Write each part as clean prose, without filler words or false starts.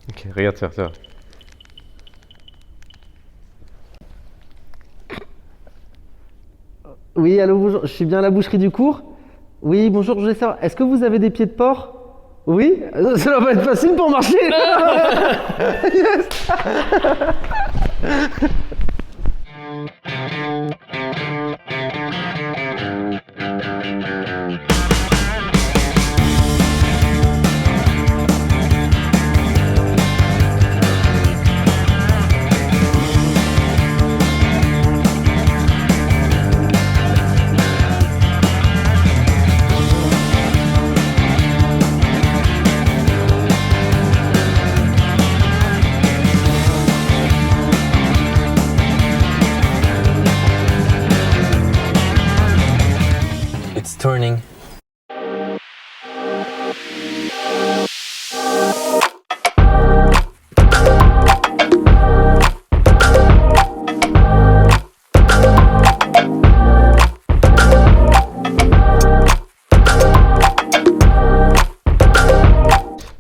Ok, regarde ça. Oui, allô, bonjour, je suis bien à la boucherie du cours? Oui, bonjour, je voulais savoir, est-ce que vous avez des pieds de porc? Oui? Ça va pas être facile pour marcher! Yes. It's turning.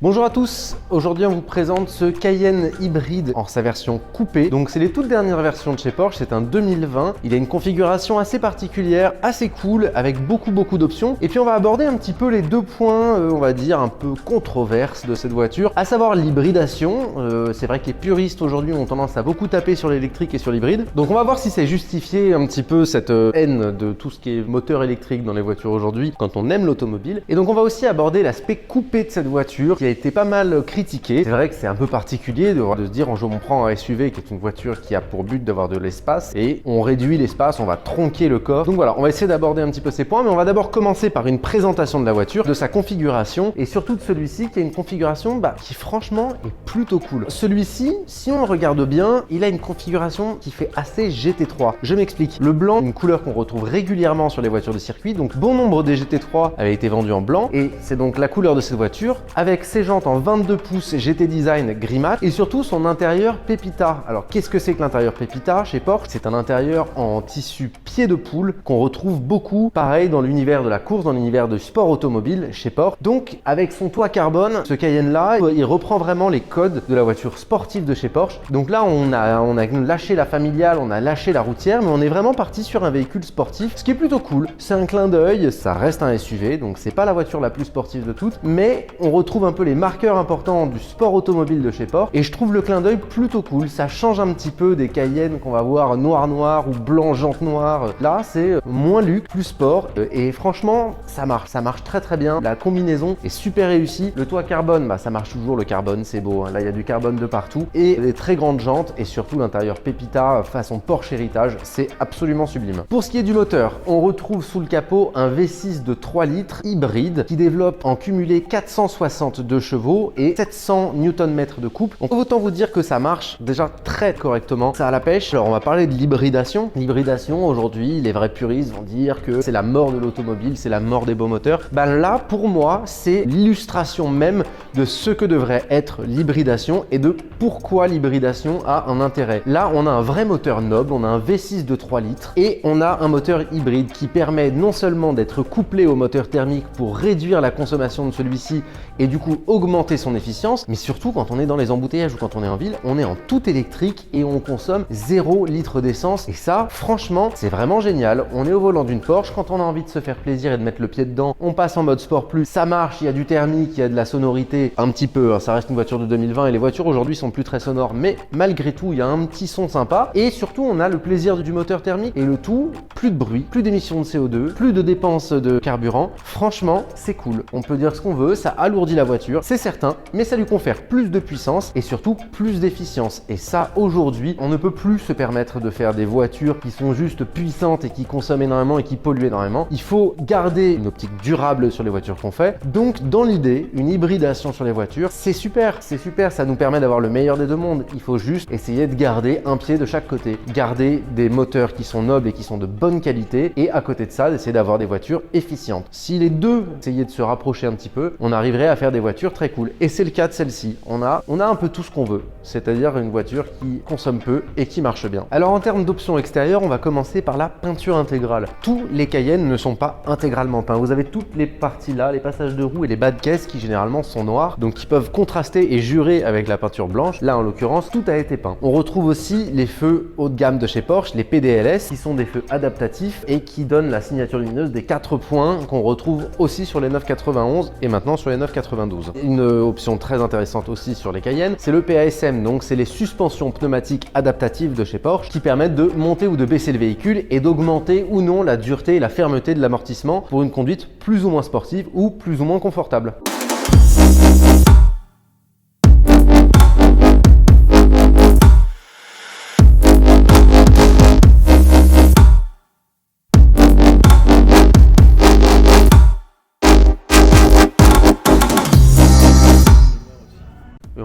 Bonjour à tous, aujourd'hui on vous présente ce Cayenne hybride en sa version coupée. Donc c'est les toutes dernières versions de chez Porsche, c'est un 2020. Il a une configuration assez particulière, assez cool, avec beaucoup d'options. Et puis on va aborder un petit peu les deux points, on va dire, un peu controverses de cette voiture, à savoir l'hybridation. C'est vrai que les puristes aujourd'hui ont tendance à beaucoup taper sur l'électrique et sur l'hybride. Donc on va voir si c'est justifié un petit peu cette haine de tout ce qui est moteur électrique dans les voitures aujourd'hui, quand on aime l'automobile. Et donc on va aussi aborder l'aspect coupé de cette voiture, qui a été pas mal critiqué. C'est vrai que c'est un peu particulier de se dire on prend un SUV qui est une voiture qui a pour but d'avoir de l'espace et on réduit l'espace, on va tronquer le corps. Donc voilà, on va essayer d'aborder un petit peu ces points, mais on va d'abord commencer par une présentation de la voiture, de sa configuration et surtout de celui-ci qui a une configuration qui franchement est plutôt cool. Celui-ci, si on le regarde bien, il a une configuration qui fait assez GT3. Je m'explique. Le blanc, une couleur qu'on retrouve régulièrement sur les voitures de circuit, donc bon nombre des GT3 avaient été vendus en blanc et c'est donc la couleur de cette voiture avec ses jantes en 22 pouces GT Design gris mat et surtout son intérieur Pepita. Alors qu'est-ce que c'est que l'intérieur Pepita chez Porsche? C'est un intérieur en tissu pied de poule qu'on retrouve beaucoup pareil dans l'univers de la course, dans l'univers du sport automobile chez Porsche. Donc avec son toit carbone, ce Cayenne là, il reprend vraiment les codes de la voiture sportive de chez Porsche. Donc là on a lâché la familiale, on a lâché la routière, mais on est vraiment parti sur un véhicule sportif, ce qui est plutôt cool. C'est un clin d'œil, ça reste un SUV, donc c'est pas la voiture la plus sportive de toutes, mais on retrouve un peu les marqueurs importants du sport automobile de chez Porsche et je trouve le clin d'œil plutôt cool. Ça change un petit peu des Cayennes qu'on va voir noir ou blanc jante noire. Là c'est moins luxe, plus sport et franchement ça marche très bien. La combinaison est super réussie. Le toit carbone, ça marche toujours, le carbone c'est beau, hein. Là il y a du carbone de partout et des très grandes jantes et surtout l'intérieur Pepita façon Porsche Héritage, c'est absolument sublime. Pour ce qui est du moteur, on retrouve sous le capot un V6 de 3 litres hybride qui développe en cumulé 462 chevaux et 700 Nm de couple. Donc autant vous dire que ça marche déjà très correctement, ça a la pêche. Alors on va parler de l'hybridation. L'hybridation aujourd'hui, les vrais puristes vont dire que c'est la mort de l'automobile, c'est la mort des beaux moteurs. Là pour moi c'est l'illustration même de ce que devrait être l'hybridation et de pourquoi l'hybridation a un intérêt. Là on a un vrai moteur noble, on a un V6 de 3 litres et on a un moteur hybride qui permet non seulement d'être couplé au moteur thermique pour réduire la consommation de celui-ci et du coup augmenter son efficience, mais surtout quand on est dans les embouteillages ou quand on est en ville, on est en tout électrique et on consomme 0 litre d'essence et ça franchement c'est vraiment génial. On est au volant d'une Porsche, quand on a envie de se faire plaisir et de mettre le pied dedans, on passe en mode sport plus, ça marche, il y a du thermique, il y a de la sonorité un petit peu, hein, ça reste une voiture de 2020 et les voitures aujourd'hui sont plus très sonores, mais malgré tout il y a un petit son sympa et surtout on a le plaisir du moteur thermique et le tout, plus de bruit, plus d'émissions de CO2, plus de dépenses de carburant. Franchement c'est cool, on peut dire ce qu'on veut, ça alourdit la voiture, c'est certain, mais ça lui confère plus de puissance et surtout plus d'efficience. Et ça, aujourd'hui, on ne peut plus se permettre de faire des voitures qui sont juste puissantes et qui consomment énormément et qui polluent énormément. Il faut garder une optique durable sur les voitures qu'on fait. Donc, dans l'idée, une hybridation sur les voitures, c'est super, ça nous permet d'avoir le meilleur des deux mondes. Il faut juste essayer de garder un pied de chaque côté, garder des moteurs qui sont nobles et qui sont de bonne qualité et à côté de ça, d'essayer d'avoir des voitures efficientes. Si les deux essayaient de se rapprocher un petit peu, on arriverait à faire des voitures voiture très cool. Et c'est le cas de celle-ci. On a un peu tout ce qu'on veut, c'est-à-dire une voiture qui consomme peu et qui marche bien. Alors en termes d'options extérieures, on va commencer par la peinture intégrale. Tous les Cayenne ne sont pas intégralement peints. Vous avez toutes les parties là, les passages de roues et les bas de caisse qui généralement sont noirs, donc qui peuvent contraster et jurer avec la peinture blanche. Là en l'occurrence, tout a été peint. On retrouve aussi les feux haut de gamme de chez Porsche, les PDLS, qui sont des feux adaptatifs et qui donnent la signature lumineuse des 4 points qu'on retrouve aussi sur les 991 et maintenant sur les 992. Une option très intéressante aussi sur les Cayenne, c'est le PASM, donc c'est les suspensions pneumatiques adaptatives de chez Porsche qui permettent de monter ou de baisser le véhicule et d'augmenter ou non la dureté et la fermeté de l'amortissement pour une conduite plus ou moins sportive ou plus ou moins confortable.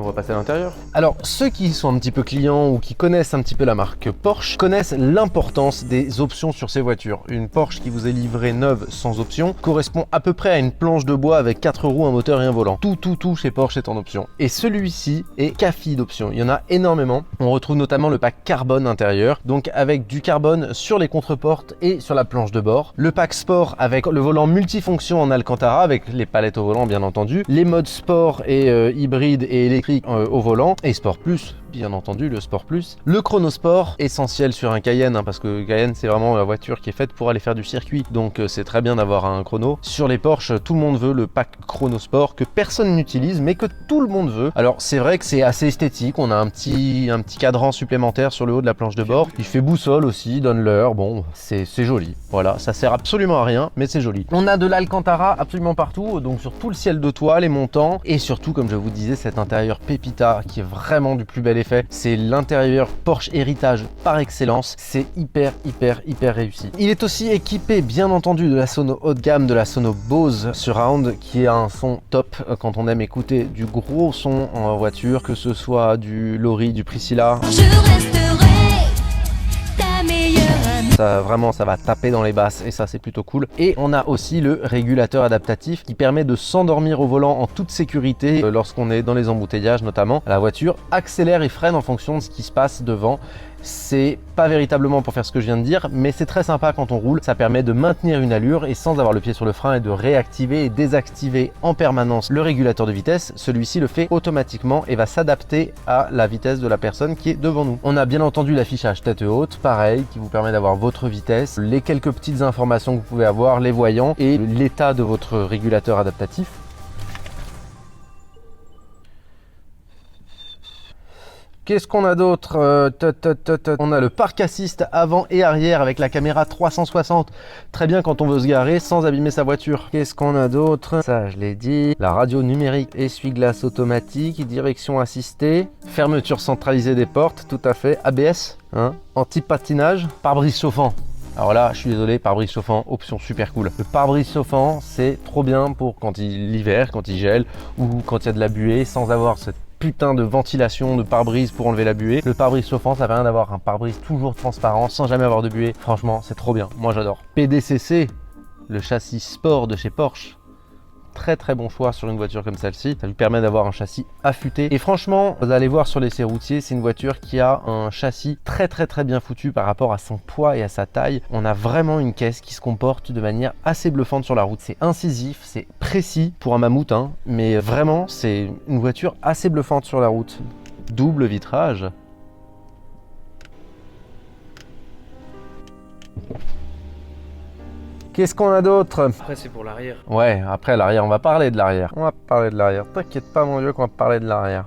On va passer à l'intérieur. Alors, ceux qui sont un petit peu clients ou qui connaissent un petit peu la marque Porsche connaissent l'importance des options sur ces voitures. Une Porsche qui vous est livrée neuve sans option correspond à peu près à une planche de bois avec 4 roues, un moteur et un volant. Tout chez Porsche est en option. Et celui-ci est café d'options. Il y en a énormément. On retrouve notamment le pack carbone intérieur, donc avec du carbone sur les contreportes et sur la planche de bord. Le pack sport avec le volant multifonction en Alcantara avec les palettes au volant bien entendu. Les modes sport et hybride et électrique au volant et Sport Plus, bien entendu le Sport Plus. Le Chronosport, essentiel sur un Cayenne parce que Cayenne c'est vraiment la voiture qui est faite pour aller faire du circuit, donc c'est très bien d'avoir un chrono. Sur les Porsche, tout le monde veut le pack Chronosport que personne n'utilise mais que tout le monde veut. Alors c'est vrai que c'est assez esthétique, on a un petit cadran supplémentaire sur le haut de la planche de bord. Il fait boussole aussi, donne l'heure, bon c'est joli. Voilà, ça sert absolument à rien mais c'est joli. On a de l'Alcantara absolument partout, donc sur tout le ciel de toit, les montants et surtout comme je vous disais cet intérieur Pépita qui est vraiment du plus bel effet. C'est l'intérieur Porsche Héritage par excellence. C'est hyper réussi. Il est aussi équipé bien entendu de la sono haut de gamme, de la sono Bose Surround qui est un son top quand on aime écouter du gros son en voiture, que ce soit du Lori, du Priscilla. Je resterai ta meilleure amie. Ça vraiment ça va taper dans les basses et ça c'est plutôt cool. Et on a aussi le régulateur adaptatif qui permet de s'endormir au volant en toute sécurité lorsqu'on est dans les embouteillages notamment. La voiture accélère et freine en fonction de ce qui se passe devant. C'est pas véritablement pour faire ce que je viens de dire, mais c'est très sympa quand on roule. Ça permet de maintenir une allure et sans avoir le pied sur le frein et de réactiver et désactiver en permanence le régulateur de vitesse. Celui-ci le fait automatiquement et va s'adapter à la vitesse de la personne qui est devant nous. On a bien entendu l'affichage tête haute, pareil, qui vous permet d'avoir votre vitesse, les quelques petites informations que vous pouvez avoir, les voyants et l'état de votre régulateur adaptatif. Qu'est-ce qu'on a d'autre? On a le parc assist avant et arrière avec la caméra 360. Très bien quand on veut se garer sans abîmer sa voiture. Qu'est-ce qu'on a d'autre? Ça, je l'ai dit. La radio numérique, essuie-glace automatique, direction assistée, fermeture centralisée des portes, tout à fait. ABS, hein, anti-patinage, pare-brise chauffant. Alors là, je suis désolé, pare-brise chauffant, option super cool. Le pare-brise chauffant, c'est trop bien pour quand l'hiver, quand il gèle ou quand il y a de la buée, sans avoir cette putain de ventilation de pare-brise pour enlever la buée. Le pare-brise chauffant, ça fait rien d'avoir un pare-brise toujours transparent sans jamais avoir de buée. Franchement, c'est trop bien. Moi, j'adore. PDCC, le châssis sport de chez Porsche. Très bon choix sur une voiture comme celle-ci. Ça lui permet d'avoir un châssis affûté. Et franchement, vous allez voir sur l'essai routier, c'est une voiture qui a un châssis très bien foutu par rapport à son poids et à sa taille. On a vraiment une caisse qui se comporte de manière assez bluffante sur la route. C'est incisif, c'est précis pour un mammouth, hein, mais vraiment, c'est une voiture assez bluffante sur la route. Double vitrage. Qu'est-ce qu'on a d'autre? Après, c'est pour l'arrière. Ouais, après l'arrière, on va parler de l'arrière. On va parler de l'arrière. T'inquiète pas, mon vieux, qu'on va parler de l'arrière.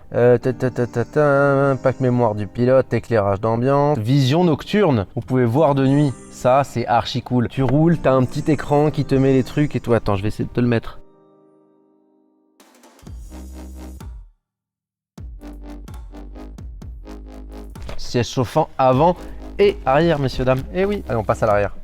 Pack mémoire du pilote, éclairage d'ambiance, vision nocturne. Vous pouvez voir de nuit. Ça, c'est archi cool. Tu roules, t'as un petit écran qui te met les trucs et tout. Attends, je vais essayer de te le mettre. Siège chauffant avant et arrière, messieurs, dames. Eh oui, allez, on passe à l'arrière.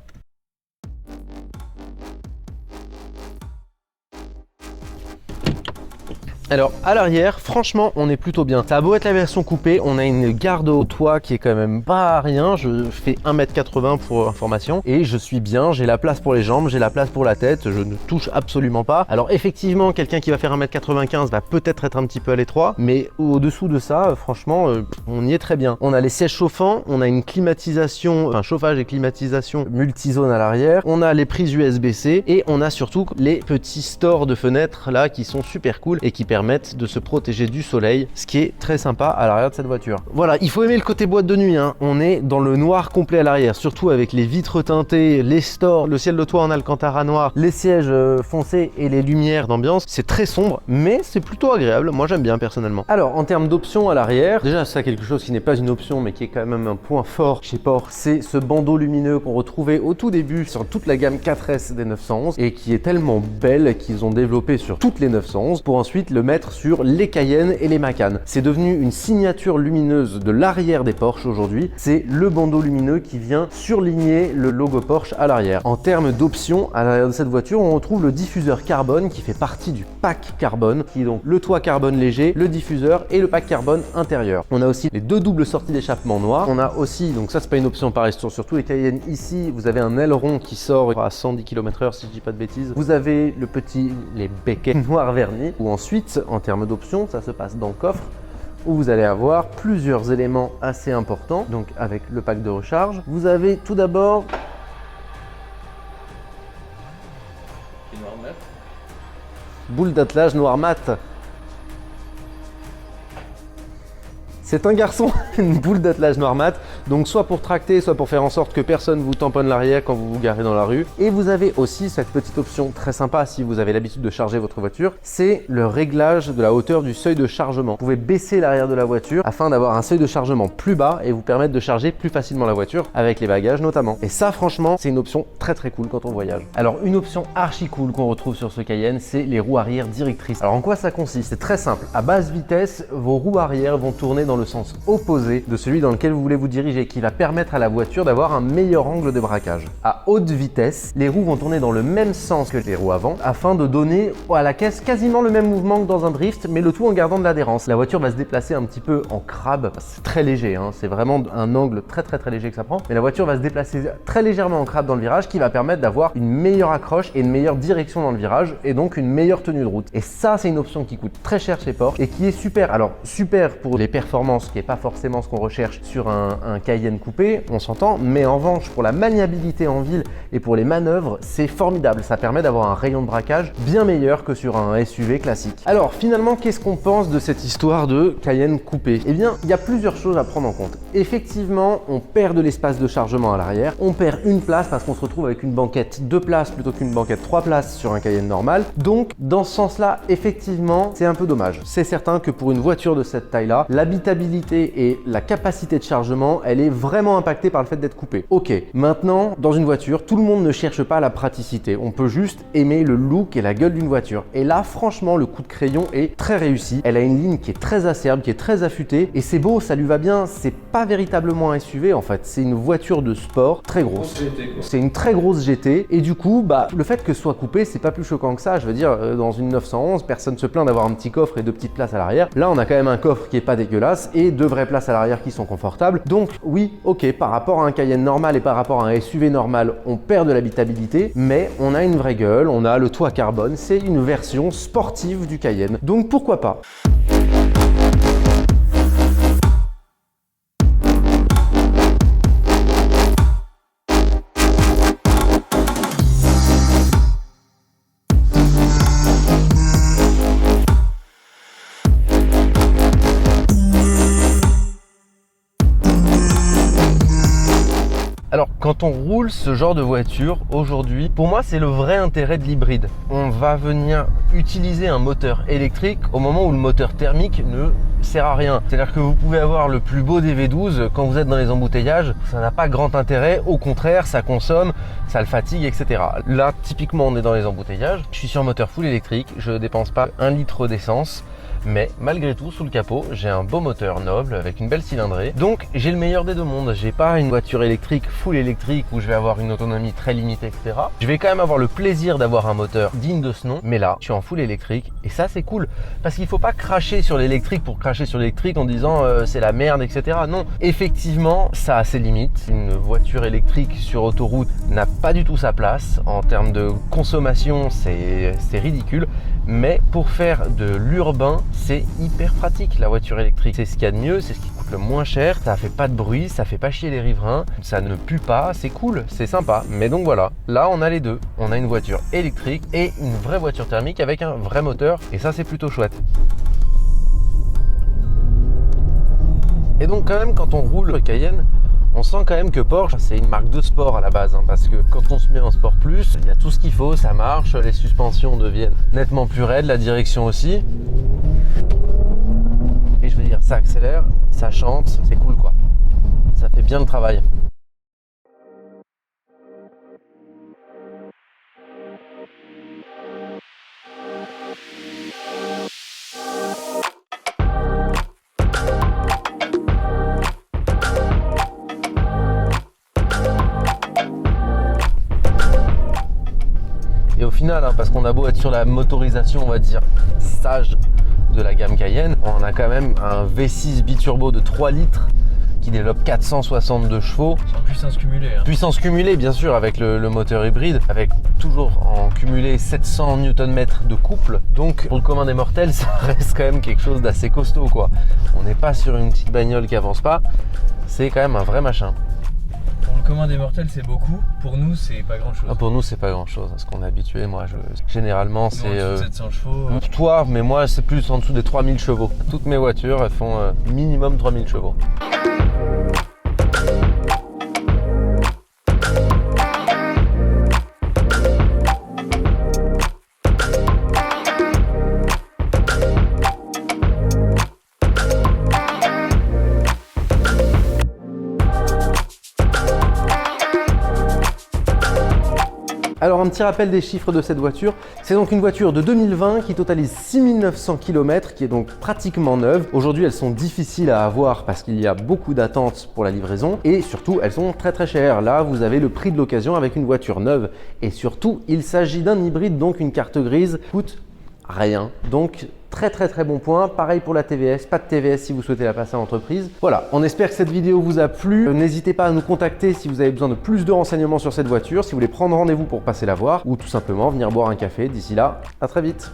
Alors à l'arrière, franchement, on est plutôt bien. Ça a beau être la version coupée, on a une garde au toit qui est quand même pas rien. Je fais 1m80 pour information et je suis bien, j'ai la place pour les jambes, j'ai la place pour la tête, je ne touche absolument pas. Alors effectivement, quelqu'un qui va faire 1m95 va peut-être être un petit peu à l'étroit, mais au-dessous de ça, franchement, on y est très bien. On a les sièges chauffants, on a une climatisation, enfin chauffage et climatisation multizone à l'arrière, on a les prises USB-C et on a surtout les petits stores de fenêtres là qui sont super cool et qui permettent de se protéger du soleil, ce qui est très sympa à l'arrière de cette voiture. Voilà, il faut aimer le côté boîte de nuit, hein. On est dans le noir complet à l'arrière, surtout avec les vitres teintées, les stores, le ciel de toit en alcantara noir, les sièges foncés et les lumières d'ambiance. C'est très sombre, mais c'est plutôt agréable. Moi, j'aime bien personnellement. Alors, en termes d'options à l'arrière, déjà, ça quelque chose qui n'est pas une option, mais qui est quand même un point fort chez Porsche, c'est ce bandeau lumineux qu'on retrouvait au tout début sur toute la gamme 4S des 911 et qui est tellement belle qu'ils ont développé sur toutes les 911 pour ensuite le mettre sur les Cayenne et les Macan. C'est devenu une signature lumineuse de l'arrière des Porsche aujourd'hui. C'est le bandeau lumineux qui vient surligner le logo Porsche à l'arrière. En termes d'options, à l'arrière de cette voiture, on retrouve le diffuseur carbone qui fait partie du pack carbone, qui est donc le toit carbone léger, le diffuseur et le pack carbone intérieur. On a aussi les deux doubles sorties d'échappement noires. On a aussi, donc ça c'est pas une option pareil sur tous les Cayenne, ici vous avez un aileron qui sort à 110 km/h si je dis pas de bêtises. Vous avez les béquets noirs vernis, ou ensuite en termes d'options, ça se passe dans le coffre où vous allez avoir plusieurs éléments assez importants. Donc avec le pack de recharge, vous avez tout d'abord boule d'attelage noir mat. C'est un garçon, une boule d'attelage noir mat, donc soit pour tracter, soit pour faire en sorte que personne vous tamponne l'arrière quand vous vous garez dans la rue. Et vous avez aussi cette petite option très sympa si vous avez l'habitude de charger votre voiture, c'est le réglage de la hauteur du seuil de chargement. Vous pouvez baisser l'arrière de la voiture afin d'avoir un seuil de chargement plus bas et vous permettre de charger plus facilement la voiture, avec les bagages notamment. Et ça franchement, c'est une option très cool quand on voyage. Alors une option archi cool qu'on retrouve sur ce Cayenne, c'est les roues arrière directrices. Alors en quoi ça consiste? C'est très simple. À basse vitesse, vos roues arrière vont tourner dans le sens opposé de celui dans lequel vous voulez vous diriger, qui va permettre à la voiture d'avoir un meilleur angle de braquage. À haute vitesse, les roues vont tourner dans le même sens que les roues avant afin de donner à la caisse quasiment le même mouvement que dans un drift, mais le tout en gardant de l'adhérence. La voiture va se déplacer un petit peu en crabe, c'est très léger, hein. C'est vraiment un angle très léger que ça prend, mais la voiture va se déplacer très légèrement en crabe dans le virage, qui va permettre d'avoir une meilleure accroche et une meilleure direction dans le virage et donc une meilleure tenue de route. Et ça, c'est une option qui coûte très cher chez Porsche et qui est super. Alors super pour les performances, qui n'est pas forcément ce qu'on recherche sur un Cayenne coupé, on s'entend, mais en revanche pour la maniabilité en ville et pour les manœuvres, c'est formidable. Ça permet d'avoir un rayon de braquage bien meilleur que sur un SUV classique. Alors finalement, qu'est-ce qu'on pense de cette histoire de Cayenne coupé? Eh bien, il y a plusieurs choses à prendre en compte. Effectivement, on perd de l'espace de chargement à l'arrière, on perd une place parce qu'on se retrouve avec une banquette 2 places plutôt qu'une banquette 3 places sur un Cayenne normal. Donc dans ce sens-là, effectivement, c'est un peu dommage. C'est certain que pour une voiture de cette taille-là, l'habitabilité et la capacité de chargement, elle est vraiment impactée par le fait d'être coupée. Ok, maintenant, dans une voiture, tout le monde ne cherche pas la praticité. On peut juste aimer le look et la gueule d'une voiture. Et là, franchement, le coup de crayon est très réussi. Elle a une ligne qui est très acerbe, qui est très affûtée. Et c'est beau, ça lui va bien. C'est pas véritablement un SUV, en fait. C'est une voiture de sport très grosse. C'est une très grosse GT. Et du coup, le fait que ce soit coupé, c'est pas plus choquant que ça. Je veux dire, dans une 911, personne se plaint d'avoir un petit coffre et 2 petites places à l'arrière. Là, on a quand même un coffre qui est pas dégueulasse et 2 vraies places à l'arrière qui sont confortables. Donc oui, ok, par rapport à un Cayenne normal et par rapport à un SUV normal, on perd de l'habitabilité, mais on a une vraie gueule, on a le toit carbone, c'est une version sportive du Cayenne. Donc pourquoi pas? Alors, quand on roule ce genre de voiture aujourd'hui, pour moi, c'est le vrai intérêt de l'hybride. On va venir utiliser un moteur électrique au moment où le moteur thermique ne sert à rien. C'est-à-dire que vous pouvez avoir le plus beau des V12, quand vous êtes dans les embouteillages, ça n'a pas grand intérêt. Au contraire, ça consomme, ça le fatigue, etc. Là, typiquement, on est dans les embouteillages. Je suis sur un moteur full électrique, je ne dépense pas 1 litre d'essence. mais malgré tout, sous le capot, j'ai un beau moteur noble avec une belle cylindrée. Donc j'ai le meilleur des deux mondes. J'ai pas une voiture électrique, full électrique, où je vais avoir une autonomie très limitée, etc. Je vais quand même avoir le plaisir d'avoir un moteur digne de ce nom, mais là, je suis en full électrique et ça c'est cool parce qu'il faut pas cracher sur l'électrique pour cracher sur l'électrique en disant c'est la merde, etc. Non, effectivement, ça a ses limites. Une voiture électrique sur autoroute n'a pas du tout sa place. En termes de consommation, c'est ridicule. Mais pour faire de l'urbain, c'est hyper pratique la voiture électrique. C'est ce qu'il y a de mieux, c'est ce qui coûte le moins cher. Ça fait pas de bruit, ça fait pas chier les riverains, ça ne pue pas, c'est cool, c'est sympa. Mais donc voilà, là on a les deux. On a une voiture électrique et une vraie voiture thermique avec un vrai moteur. Et ça c'est plutôt chouette. Et donc quand même quand on roule le Cayenne, on sent quand même que Porsche, c'est une marque de sport à la base, parce que quand on se met en sport plus, il y a tout ce qu'il faut, ça marche, les suspensions deviennent nettement plus raides, la direction aussi. Et je veux dire, ça accélère, ça chante, c'est cool quoi. Ça fait bien le travail. Et au final, parce qu'on a beau être sur la motorisation, on va dire, sage de la gamme Cayenne, on a quand même un V6 biturbo de 3 litres qui développe 462 chevaux. Sans puissance cumulée. Puissance cumulée, bien sûr, avec le moteur hybride, avec toujours en cumulé 700 Nm de couple. Donc, pour le commun des mortels, ça reste quand même quelque chose d'assez costaud, quoi. On n'est pas sur une petite bagnole qui avance pas, c'est quand même un vrai machin. Pour le commun des mortels, c'est beaucoup. Pour nous, c'est pas grand chose. Pour nous, c'est pas grand chose, à ce qu'on est habitué. Moi, généralement, c'est. En dessous de 700 chevaux. Toi, mais moi, c'est plus en dessous des 3000 chevaux. Toutes mes voitures, elles font minimum 3000 chevaux. Alors un petit rappel des chiffres de cette voiture, c'est donc une voiture de 2020 qui totalise 6900 km, qui est donc pratiquement neuve. Aujourd'hui elles sont difficiles à avoir parce qu'il y a beaucoup d'attentes pour la livraison et surtout elles sont très très chères. Là vous avez le prix de l'occasion avec une voiture neuve et surtout il s'agit d'un hybride, donc une carte grise coûte rien. Donc très bon point. Pareil pour la TVS, pas de TVS si vous souhaitez la passer en entreprise. Voilà, on espère que cette vidéo vous a plu. N'hésitez pas à nous contacter si vous avez besoin de plus de renseignements sur cette voiture, si vous voulez prendre rendez-vous pour passer la voir ou tout simplement venir boire un café. D'ici là, à très vite.